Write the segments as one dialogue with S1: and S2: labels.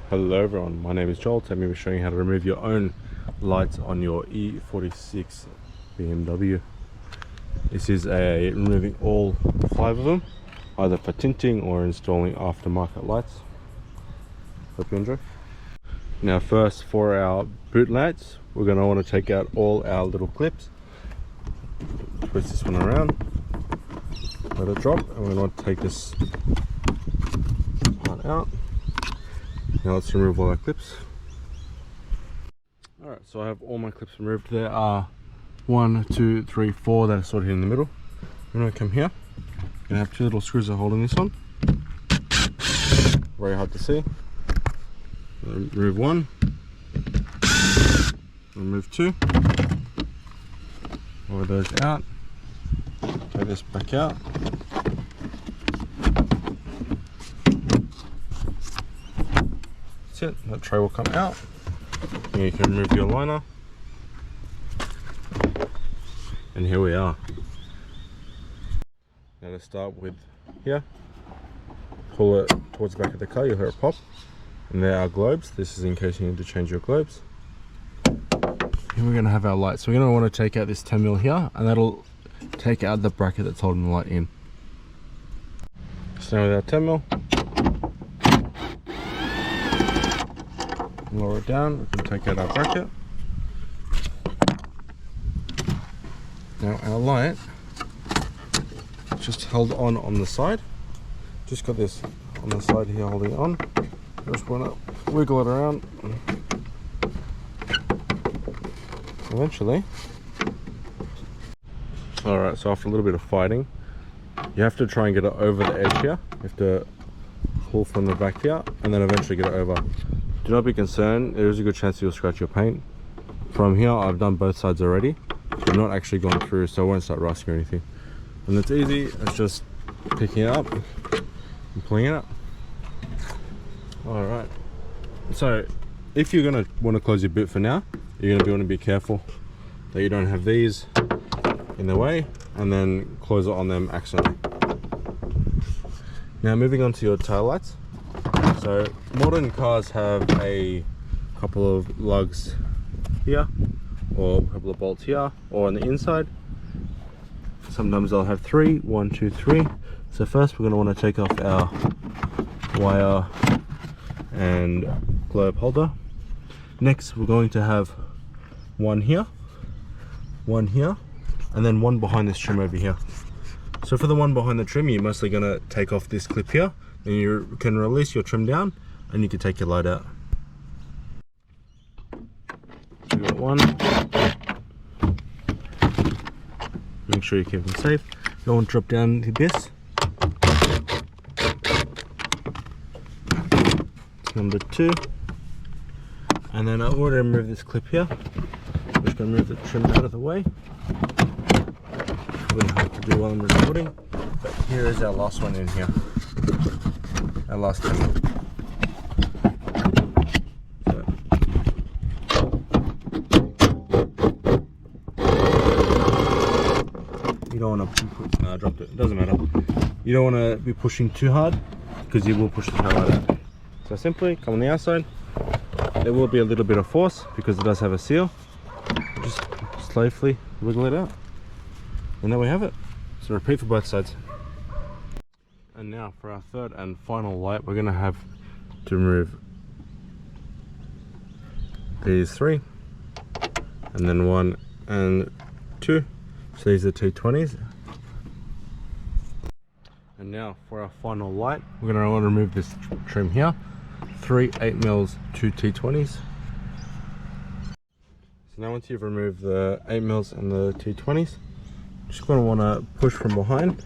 S1: Hello everyone, my name is Joel. Today I'm going to be showing you how to remove your own lights on your E46 BMW. This is removing all 5 of them, either for tinting or installing aftermarket lights. Hope you enjoy. Now first, for our boot lights, we're going to want to take out all our little clips. Twist this one around, let it drop, and we're going to want to take this part out. Now let's remove all our clips. Alright, so I have all my clips removed. There are 1, 2, 3, 4 that are sorted in the middle. I'm going to come here. I'm going to have 2 little screws that are holding this on. Very hard to see. Remove 1. Remove 2. Roll those out. Take this back out. That's it. That tray will come out. And you can remove your liner. And here we are. Now to start with here, pull it towards the back of the car, you'll hear it pop. And there are globes. This is in case you need to change your globes. Here we're going to have our light. So we're going to want to take out this 10mm here, and that'll take out the bracket that's holding the light in. So now with our 10mm, lower it down, we can take out our bracket. Now our light just held on the side. Just got this on the side here holding it on. Just want to wiggle it around. Eventually. Alright, so after a little bit of fighting, you have to try and get it over the edge here. You have to pull from the back here and then eventually get it over. Do not be concerned, there is a good chance you'll scratch your paint. From here, I've done both sides already. I've not actually gone through, so it won't start rusting or anything. And it's easy, it's just picking it up and pulling it up. Alright, so if you're going to want to close your boot for now, you're going to want to be careful that you don't have these in the way and then close it on them accidentally. Now moving on to your tail lights. So modern cars have a couple of lugs here, or a couple of bolts here, or on the inside. Sometimes they'll have 3, 1, 2, 3. So first we're going to want to take off our wire and globe holder. Next we're going to have one here, and then one behind this trim over here. So for the one behind the trim, you're mostly going to take off this clip here, and you can release your trim down and you can take your light out. So you got one. Make sure you keep them safe. You want to drop down to this. It's number 2. And then I want to remove this clip here. I'm just going to move the trim out of the way. Really hard to do while I'm recording. But here is our last one in here. Our last trim. You don't want to, no, I dropped it, doesn't matter. You don't want to be pushing too hard because you will push the taillight out. So simply come on the outside. There will be a little bit of force because it does have a seal. Just slowly wiggle it out. And there we have it. So repeat for both sides. And now for our third and final light, we're going to have to remove these 3. And then 1 and 2. So these are 220s. And now for our final light, we're going to want to remove this trim here. 3 8mm 2 T20s. So now once you've removed the 8mm and the T20s, just going to want to push from behind,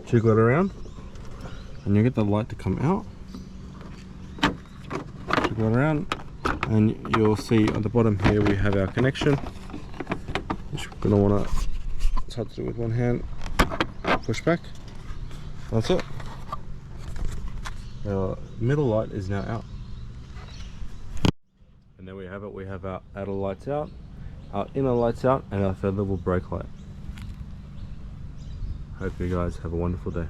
S1: jiggle it around, and you get the light to come out. Jiggle it around, and you'll see at the bottom here we have our connection. Just going to want to, it's hard to do with one hand, push back. That's it. Our middle light is now out. And there we have it. We have our outer lights out, our inner lights out, and our third level brake light. Hope you guys have a wonderful day.